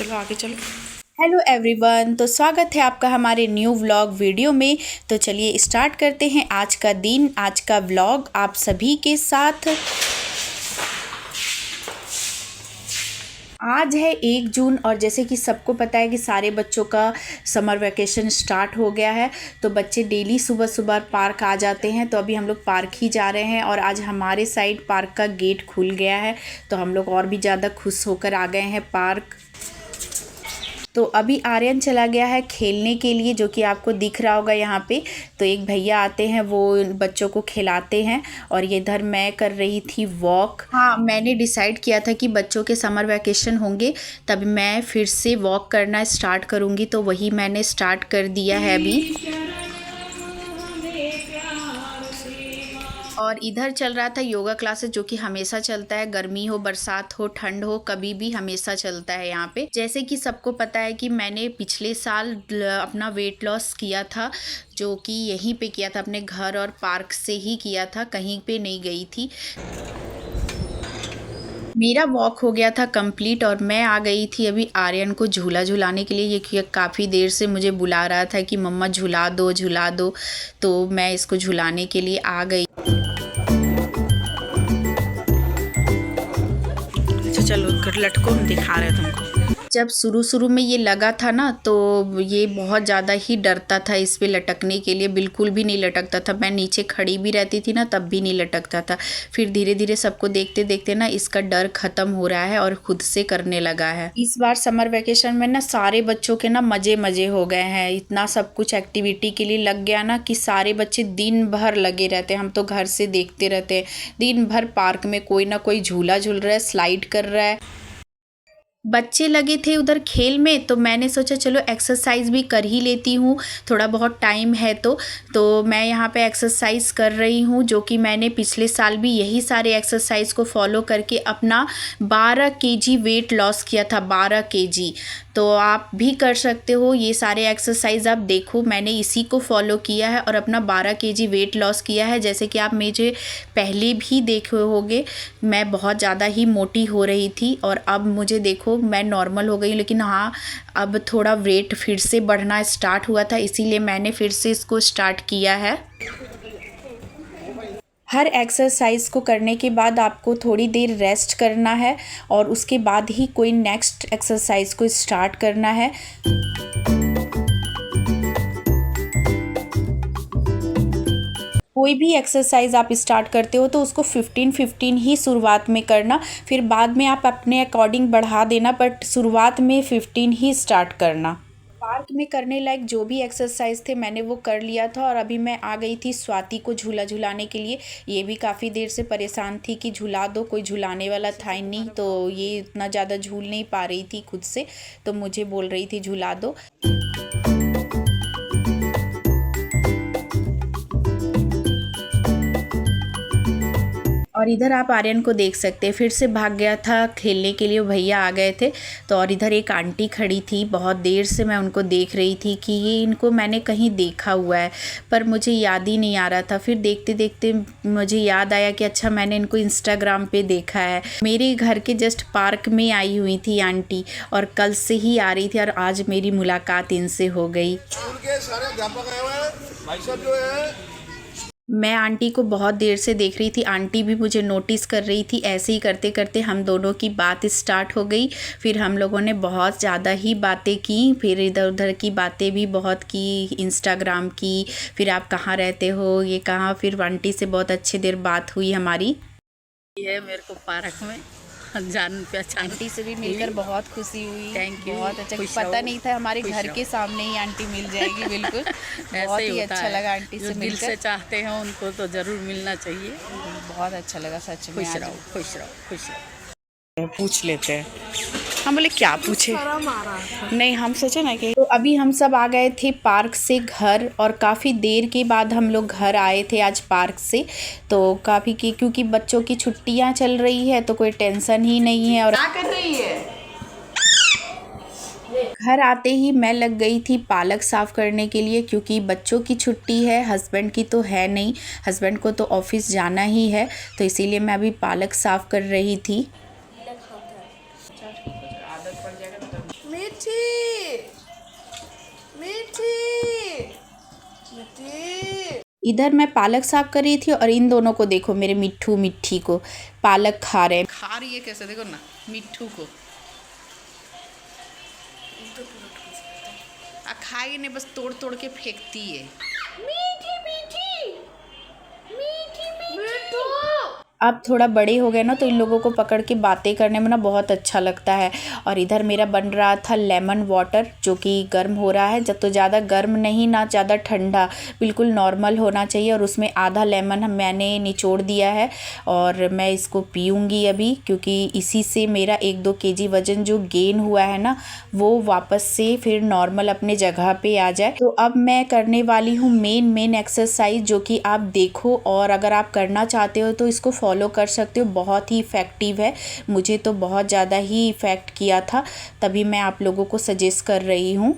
चलो आगे चलो। हेलो एवरीवन, तो स्वागत है आपका हमारे न्यू व्लॉग वीडियो में। तो चलिए स्टार्ट करते हैं आज का दिन, आज का व्लॉग आप सभी के साथ। आज है 1 जून और जैसे कि सबको पता है कि सारे बच्चों का समर वैकेशन स्टार्ट हो गया है। तो बच्चे डेली सुबह सुबह पार्क आ जाते हैं। तो अभी हम लोग पार्क ही जा रहे हैं और आज हमारे साइड पार्क का गेट खुल गया है, तो हम लोग और भी ज़्यादा खुश होकर आ गए हैं पार्क। तो अभी आर्यन चला गया है खेलने के लिए, जो कि आपको दिख रहा होगा यहाँ पे। तो एक भैया आते हैं, वो बच्चों को खिलाते हैं। और ये इधर मैं कर रही थी वॉक। हाँ, मैंने डिसाइड किया था कि बच्चों के समर वैकेशन होंगे तब मैं फिर से वॉक करना स्टार्ट करूँगी, तो वही मैंने स्टार्ट कर दिया है अभी। और इधर चल रहा था योगा क्लासेस, जो कि हमेशा चलता है, गर्मी हो, बरसात हो, ठंड हो, कभी भी हमेशा चलता है यहाँ पे। जैसे कि सबको पता है कि मैंने पिछले साल अपना वेट लॉस किया था, जो कि यहीं पे किया था, अपने घर और पार्क से ही किया था, कहीं पे नहीं गई थी। मेरा वॉक हो गया था कंप्लीट और मैं आ गई थी अभी आर्यन को झूला झुलाने के लिए। ये काफ़ी देर से मुझे बुला रहा था कि मम्मा झुला दो झुला दो, तो मैं इसको झुलाने के लिए आ गई। चलो लटको, हम दिखा रहे हैं तुमको। जब शुरू में ये लगा था ना, तो ये बहुत ज़्यादा ही डरता था इस पे लटकने के लिए, बिल्कुल भी नहीं लटकता था। मैं नीचे खड़ी भी रहती थी ना, तब भी नहीं लटकता था। फिर धीरे धीरे सबको देखते देखते ना इसका डर ख़त्म हो रहा है और खुद से करने लगा है। इस बार समर वेकेशन में ना सारे बच्चों के ना मज़े हो गए हैं। इतना सब कुछ एक्टिविटी के लिए लग गया ना कि सारे बच्चे दिन भर लगे रहते हैं। हम तो घर से देखते रहते हैं, दिन भर पार्क में कोई ना कोई झूला झूल रहा है, स्लाइड कर रहा है। बच्चे लगे थे उधर खेल में, तो मैंने सोचा चलो एक्सरसाइज भी कर ही लेती हूँ, थोड़ा बहुत टाइम है तो मैं यहाँ पे एक्सरसाइज कर रही हूँ, जो कि मैंने पिछले साल भी यही सारे एक्सरसाइज को फॉलो करके अपना 12 केजी वेट लॉस किया था, 12 केजी। तो आप भी कर सकते हो ये सारे एक्सरसाइज। आप देखो, मैंने इसी को फॉलो किया है और अपना 12 केजी वेट लॉस किया है। जैसे कि आप मुझे पहले भी देखे होंगे, मैं बहुत ज़्यादा ही मोटी हो रही थी और अब मुझे देखो मैं नॉर्मल हो गई। लेकिन हाँ, अब थोड़ा वेट फिर से बढ़ना स्टार्ट हुआ था, इसीलिए मैंने फिर से इसको स्टार्ट किया है। हर एक्सरसाइज को करने के बाद आपको थोड़ी देर रेस्ट करना है और उसके बाद ही कोई नेक्स्ट एक्सरसाइज को स्टार्ट करना है। कोई भी एक्सरसाइज आप स्टार्ट करते हो तो उसको 15-15 ही शुरुआत में करना, फिर बाद में आप अपने अकॉर्डिंग बढ़ा देना, बट शुरुआत में 15 ही स्टार्ट करना। पार्क में करने लायक जो भी एक्सरसाइज थे मैंने वो कर लिया था और अभी मैं आ गई थी स्वाति को झूला झुलाने के लिए। ये भी काफ़ी देर से परेशान थी कि झुला दो, कोई झुलाने वाला था ही नहीं, तो ये इतना ज़्यादा झूल नहीं पा रही थी खुद से, तो मुझे बोल रही थी झुला दो। और इधर आप आर्यन को देख सकते हैं, फिर से भाग गया था खेलने के लिए, भैया आ गए थे। तो और इधर एक आंटी खड़ी थी, बहुत देर से मैं उनको देख रही थी कि ये इनको मैंने कहीं देखा हुआ है, पर मुझे याद ही नहीं आ रहा था। फिर देखते देखते मुझे याद आया कि अच्छा, मैंने इनको इंस्टाग्राम पे देखा है। मेरे घर के जस्ट पार्क में आई हुई थी आंटी, और कल से ही आ रही थी और आज मेरी मुलाकात इनसे हो गई। मैं आंटी को बहुत देर से देख रही थी, आंटी भी मुझे नोटिस कर रही थी। ऐसे ही करते करते हम दोनों की बात स्टार्ट हो गई। फिर हम लोगों ने बहुत ज़्यादा ही बातें की, फिर इधर उधर की बातें भी बहुत की, इंस्टाग्राम की, फिर आप कहाँ रहते हो, ये कहाँ। फिर आंटी से बहुत अच्छी देर बात हुई हमारी। ये मेरे को पार्क में जान पहचान, आंटी से भी मिलकर बहुत खुशी हुई। थैंक यू, बहुत अच्छा, पता नहीं था हमारे घर के सामने ही आंटी मिल जाएगी। बिल्कुल बहुत ही अच्छा लगा आंटी से मिलकर। दिल से चाहते हैं उनको तो ज़रूर मिलना चाहिए। बहुत अच्छा लगा सच में। खुश रहो खुश रहो खुश रहो। पूछ लेते हैं, हम बोले क्या पूछे, नहीं हम सोचे ना कि। तो अभी हम सब आ गए थे पार्क से घर, और काफ़ी देर के बाद हम लोग घर आए थे आज पार्क से। तो काफ़ी की क्योंकि बच्चों की छुट्टियां चल रही है तो कोई टेंशन ही नहीं है। और क्या कर रही है? घर आते ही मैं लग गई थी पालक साफ़ करने के लिए, क्योंकि बच्चों की छुट्टी है, हस्बैंड की तो है नहीं, हस्बैंड को तो ऑफिस जाना ही है, तो इसीलिए मैं अभी पालक साफ़ कर रही थी। मीठी मीठी मीठी। इधर मैं पालक साफ कर रही थी और इन दोनों को देखो, मेरे मिट्ठू मिट्ठी को पालक खा रहे हैं। खा रही है कैसे, देखो ना मिट्ठू को। खाई नहीं, बस तोड़ तोड़ के फेंकती है। मीठी मीठी मीठी मीठी। अब थोड़ा बड़े हो गए ना तो इन लोगों को पकड़ के बातें करने में ना बहुत अच्छा लगता है। और इधर मेरा बन रहा था लेमन वाटर, जो कि गर्म हो रहा है। जब तो ज़्यादा गर्म नहीं ना ज़्यादा ठंडा, बिल्कुल नॉर्मल होना चाहिए। और उसमें आधा लेमन मैंने निचोड़ दिया है और मैं इसको पीऊँगी अभी, क्योंकि इसी से मेरा 1-2 kg वज़न जो गेन हुआ है ना, वो वापस से फिर नॉर्मल अपने जगह पे आ जाए। तो अब मैं करने वाली हूँ मेन एक्सरसाइज, जो कि आप देखो और अगर आप करना चाहते हो तो इसको फॉलो कर सकते हो। बहुत ही इफ़ेक्टिव है, मुझे तो बहुत ज़्यादा ही इफ़ेक्ट किया था, तभी मैं आप लोगों को सजेस्ट कर रही हूँ।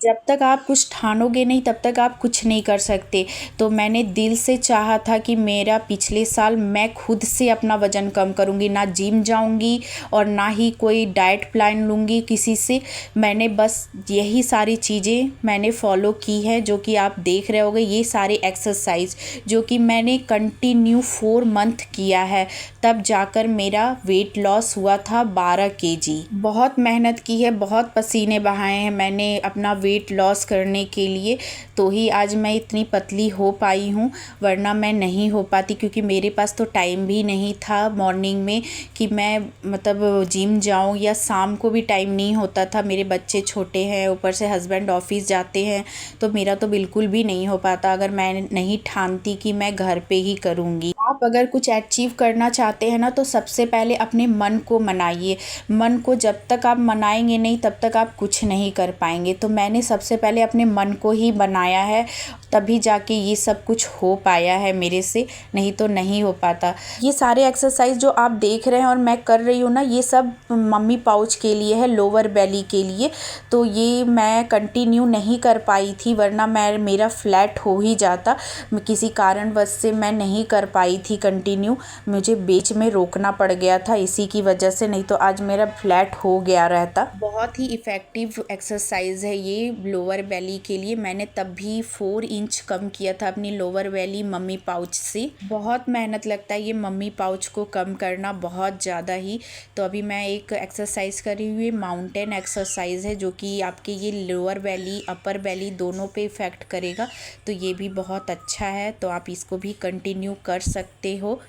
जब तक आप कुछ ठानोगे नहीं तब तक आप कुछ नहीं कर सकते। तो मैंने दिल से चाहा था कि मेरा पिछले साल मैं खुद से अपना वज़न कम करूँगी, ना जिम जाऊँगी और ना ही कोई डाइट प्लान लूँगी किसी से। मैंने बस यही सारी चीज़ें मैंने फॉलो की है, जो कि आप देख रहे होगे। ये सारे एक्सरसाइज जो कि मैंने कंटिन्यू 4 मंथ किया है, तब जाकर मेरा वेट लॉस हुआ था 12 kg। बहुत मेहनत की है, बहुत पसीने बहाए हैं मैंने अपना वेट लॉस करने के लिए, तो ही आज मैं इतनी पतली हो पाई हूँ, वरना मैं नहीं हो पाती। क्योंकि मेरे पास तो टाइम भी नहीं था मॉर्निंग में कि मैं मतलब जिम जाऊँ, या शाम को भी टाइम नहीं होता था। मेरे बच्चे छोटे हैं, ऊपर से हस्बैंड ऑफिस जाते हैं, तो मेरा तो बिल्कुल भी नहीं हो पाता अगर मैं नहीं ठानती कि मैं घर पे ही करूँगी। आप अगर कुछ अचीव करना चाहते हैं ना, तो सबसे पहले अपने मन को मनाइए। मन को जब तक आप मनाएंगे नहीं तब तक आप कुछ नहीं कर पाएंगे। तो मैंने सबसे पहले अपने मन को ही बनाया है, तभी जाके ये सब कुछ हो पाया है मेरे से, नहीं तो नहीं हो पाता। ये सारे एक्सरसाइज जो आप देख रहे हैं और मैं कर रही हूँ ना, ये सब मम्मी पाउच के लिए है, लोअर बेली के लिए। तो ये मैं कंटिन्यू नहीं कर पाई थी, वरना मेरा फ्लैट हो ही जाता। किसी कारणवश से मैं नहीं कर पाई थी कंटिन्यू, मुझे बीच में रोकना पड़ गया था इसी की वजह से, नहीं तो आज मेरा फ्लैट हो गया रहता। बहुत ही इफ़ेक्टिव एक्सरसाइज है ये लोअर बेली के लिए। मैंने तब भी 4 इंच कम किया था अपनी लोअर बेली मम्मी पाउच से। बहुत मेहनत लगता है ये मम्मी पाउच को कम करना, बहुत ज़्यादा ही। तो अभी मैं एक एक्सरसाइज कर रही हूँ, माउंटेन एक्सरसाइज है, जो कि आपके ये लोअर बेली अपर बेली दोनों पे इफ़ेक्ट करेगा। तो ये भी बहुत अच्छा है, तो आप इसको भी कंटिन्यू कर सकते हो।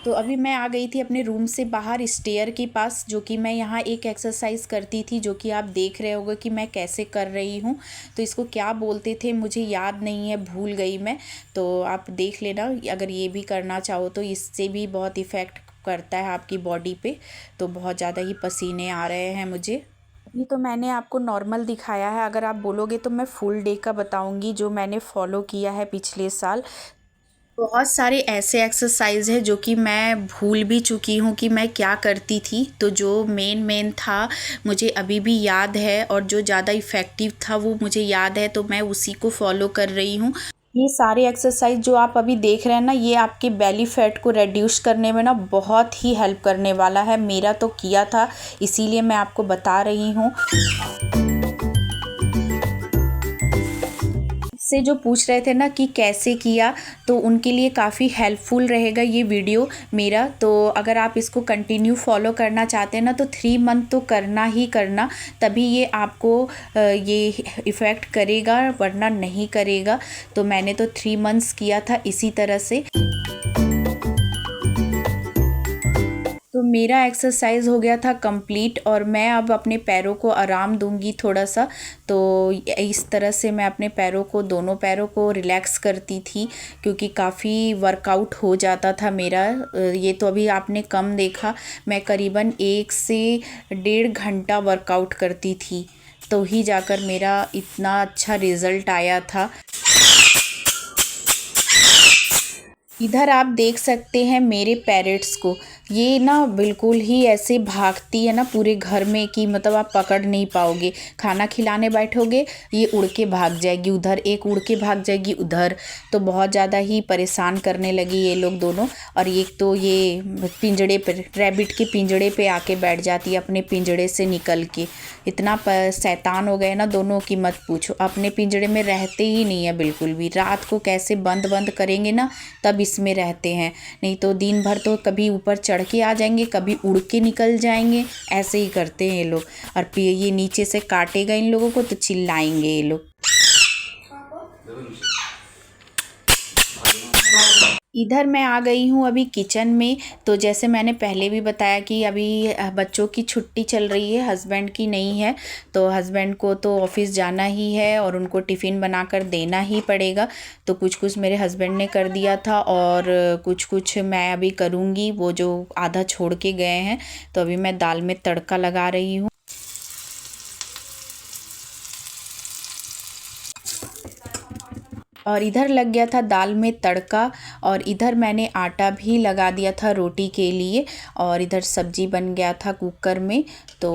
तो अभी मैं आ गई थी अपने रूम से बाहर स्टेयर के पास, जो कि मैं यहाँ एक एक्सरसाइज करती थी, जो कि आप देख रहे होगे कि मैं कैसे कर रही हूँ। तो इसको क्या बोलते थे मुझे याद नहीं है, भूल गई मैं। तो आप देख लेना, अगर ये भी करना चाहो तो इससे भी बहुत इफ़ेक्ट करता है आपकी बॉडी पे। तो बहुत ज़्यादा ही पसीने आ रहे हैं मुझे। ये तो मैंने आपको नॉर्मल दिखाया है, अगर आप बोलोगे तो मैं फुल डे का बताऊंगी जो मैंने फॉलो किया है पिछले साल। बहुत सारे ऐसे एक्सरसाइज है जो कि मैं भूल भी चुकी हूँ कि मैं क्या करती थी। तो जो मेन था मुझे अभी भी याद है, और जो ज़्यादा इफ़ेक्टिव था वो मुझे याद है, तो मैं उसी को फॉलो कर रही हूँ। ये सारे एक्सरसाइज जो आप अभी देख रहे हैं ना, ये आपके बेली फैट को रिड्यूस करने में ना बहुत ही हेल्प करने वाला है। मेरा तो किया था, इसीलिए मैं आपको बता रही हूँ। से जो पूछ रहे थे ना कि कैसे किया, तो उनके लिए काफ़ी हेल्पफुल रहेगा ये वीडियो मेरा। तो अगर आप इसको कंटिन्यू फॉलो करना चाहते हैं ना, तो 3 मंथ तो करना ही करना, तभी ये आपको ये इफ़ेक्ट करेगा, वरना नहीं करेगा। तो मैंने तो 3 मंथ्स किया था इसी तरह से। तो मेरा एक्सरसाइज हो गया था कंप्लीट, और मैं अब अपने पैरों को आराम दूंगी थोड़ा सा। तो इस तरह से मैं अपने पैरों को, दोनों पैरों को रिलैक्स करती थी, क्योंकि काफ़ी वर्कआउट हो जाता था मेरा। ये तो अभी आपने कम देखा, मैं करीबन 1 से 1.5 घंटा वर्कआउट करती थी, तो ही जाकर मेरा इतना अच्छा रिज़ल्ट आया था। इधर आप देख सकते हैं मेरे पैरेट्स को, ये ना बिल्कुल ही ऐसे भागती है ना पूरे घर में कि मतलब आप पकड़ नहीं पाओगे। खाना खिलाने बैठोगे ये उड़ के भाग जाएगी उधर, एक उड़ के भाग जाएगी उधर। तो बहुत ज़्यादा ही परेशान करने लगी ये लोग दोनों। और एक तो ये पिंजड़े पर, रैबिट के पिंजड़े पे आके बैठ जाती है अपने पिंजड़े से निकल के। इतना शैतान हो गए ना दोनों की मत पूछो, अपने पिंजड़े में रहते ही नहीं है बिल्कुल भी। रात को कैसे बंद करेंगे ना तब इसमें रहते हैं, नहीं तो दिन भर तो कभी ऊपर चढ़ के आ जाएंगे, कभी उड़ के निकल जाएंगे, ऐसे ही करते हैं ये लोग। और ये नीचे से काटेगा इन लोगों को तो चिल्लाएंगे ये लोग। इधर मैं आ गई हूँ अभी किचन में। तो जैसे मैंने पहले भी बताया कि अभी बच्चों की छुट्टी चल रही है, हस्बैंड की नहीं है। तो हस्बैंड को तो ऑफिस जाना ही है और उनको टिफ़िन बनाकर देना ही पड़ेगा। तो कुछ कुछ मेरे हस्बैंड ने कर दिया था और कुछ कुछ मैं अभी करूँगी, वो जो आधा छोड़ के गए हैं। तो अभी मैं दाल में तड़का लगा रही हूँ। और इधर लग गया था दाल में तड़का, और इधर मैंने आटा भी लगा दिया था रोटी के लिए। और इधर सब्जी बन गया था कुकर में। तो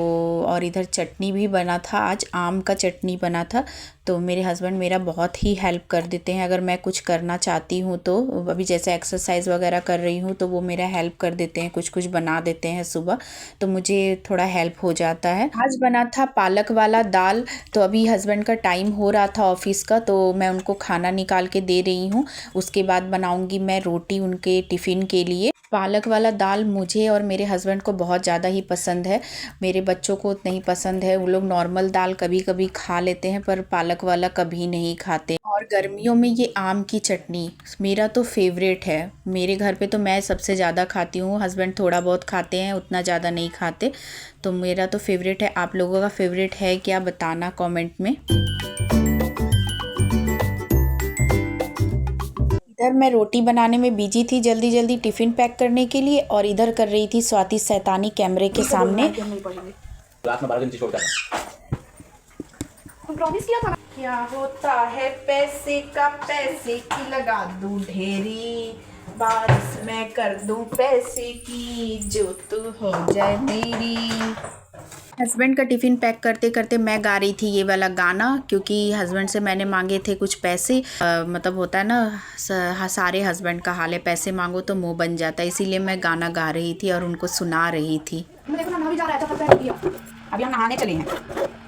और इधर चटनी भी बना था, आज आम का चटनी बना था। तो मेरे हस्बैंड मेरा बहुत ही हेल्प कर देते हैं अगर मैं कुछ करना चाहती हूँ तो। अभी जैसे एक्सरसाइज वगैरह कर रही हूँ तो वो मेरा हेल्प कर देते हैं, कुछ कुछ बना देते हैं सुबह, तो मुझे थोड़ा हेल्प हो जाता है। आज बना था पालक वाला दाल। तो अभी हस्बैंड का टाइम हो रहा था ऑफिस का, तो मैं उनको खाना निकाल के दे रही हूँ। उसके बाद बनाऊँगी मैं रोटी उनके टिफ़िन के लिए। पालक वाला दाल मुझे और मेरे हस्बैंड को बहुत ज़्यादा ही पसंद है, मेरे बच्चों को उतना ही पसंद है। वो लोग नॉर्मल दाल कभी कभी खा लेते हैं पर पालक वाला कभी नहीं खाते। और गर्मियों में ये आम की चटनी मेरा तो फेवरेट है। मेरे घर पे तो मैं सबसे ज़्यादा खाती हूँ, हस्बैंड थोड़ा बहुत खाते हैं, उतना ज़्यादा नहीं खाते। तो मेरा तो फेवरेट है। आप लोगों का फेवरेट है क्या बताना कमेंट में। इधर मैं रोटी बनाने में बिजी थी, जल्दी जल्दी टिफ़िन पैक करने के लिए। और इधर कर रही थी स्वाति शैतानी कैमरे के सामने। प्रॉमिस किया था। क्या होता है पैसे का, पैसे की लगा दूं ढेरी, बारिश मैं कर दूं पैसे की, जो तू हो जाए मेरी। हस्बैंड का टिफ़िन पैक करते करते मैं गा रही थी ये वाला गाना, क्योंकि हस्बैंड से मैंने मांगे थे कुछ पैसे। मतलब होता है ना सारे हस्बैंड का हाल है, पैसे मांगो तो मुंह बन जाता है, इसीलिए मैं गाना गा रही थी और उनको सुना रही थी। देखो ना, भी जा रहा है, चप्पल पहन लिया। अभी हम नहाने चले हैं।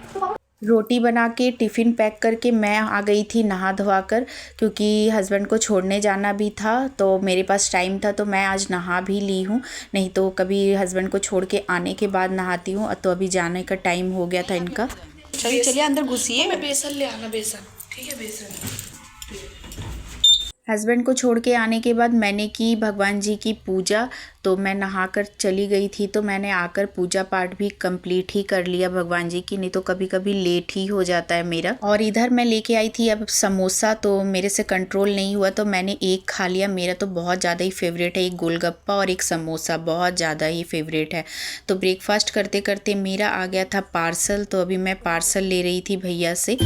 रोटी बना के टिफ़िन पैक करके मैं आ गई थी नहा धोवा कर, क्योंकि हस्बैंड को छोड़ने जाना भी था। तो मेरे पास टाइम था तो मैं आज नहा भी ली हूँ, नहीं तो कभी हस्बैंड को छोड़ के आने के बाद नहाती हूँ। तो अभी जाने का टाइम हो गया था इनका। चलिए चलिए अंदर घुसिए। मैं बेसन ले आना, बेसन ठीक है, बेसन। हस्बैंड को छोड़ के आने के बाद मैंने की भगवान जी की पूजा। तो मैं नहाकर चली गई थी, तो मैंने आकर पूजा पाठ भी कंप्लीट ही कर लिया भगवान जी की, नहीं तो कभी कभी लेट ही हो जाता है मेरा। और इधर मैं लेके आई थी अब समोसा, तो मेरे से कंट्रोल नहीं हुआ तो मैंने एक खा लिया। मेरा तो बहुत ज़्यादा ही फेवरेट है, एक गोलगप्पा और एक समोसा बहुत ज़्यादा ही फेवरेट है। तो ब्रेकफास्ट करते करते मेरा आ गया था पार्सल, तो अभी मैं पार्सल ले रही थी भैया से।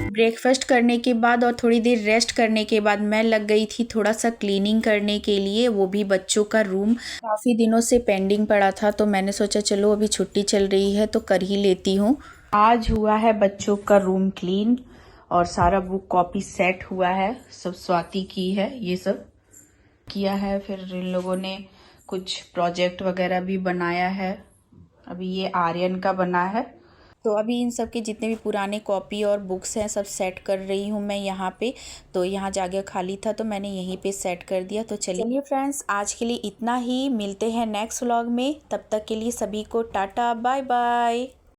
ब्रेकफास्ट करने के बाद और थोड़ी देर रेस्ट करने के बाद मैं लग गई थी थोड़ा सा क्लीनिंग करने के लिए, वो भी बच्चों का रूम काफ़ी दिनों से पेंडिंग पड़ा था। तो मैंने सोचा चलो अभी छुट्टी चल रही है तो कर ही लेती हूँ। आज हुआ है बच्चों का रूम क्लीन और सारा बुक कॉपी सेट हुआ है, सब स्वाति की है, ये सब किया है। फिर इन लोगों ने कुछ प्रोजेक्ट वगैरह भी बनाया है। अभी ये आर्यन का बना है। तो अभी इन सब के जितने भी पुराने कॉपी और बुक्स हैं सब सेट कर रही हूँ मैं यहाँ पे। तो यहाँ जगह खाली था तो मैंने यहीं पे सेट कर दिया। तो चलिए फ्रेंड्स, आज के लिए इतना ही, मिलते हैं नेक्स्ट व्लॉग में। तब तक के लिए सभी को टाटा बाय बाय।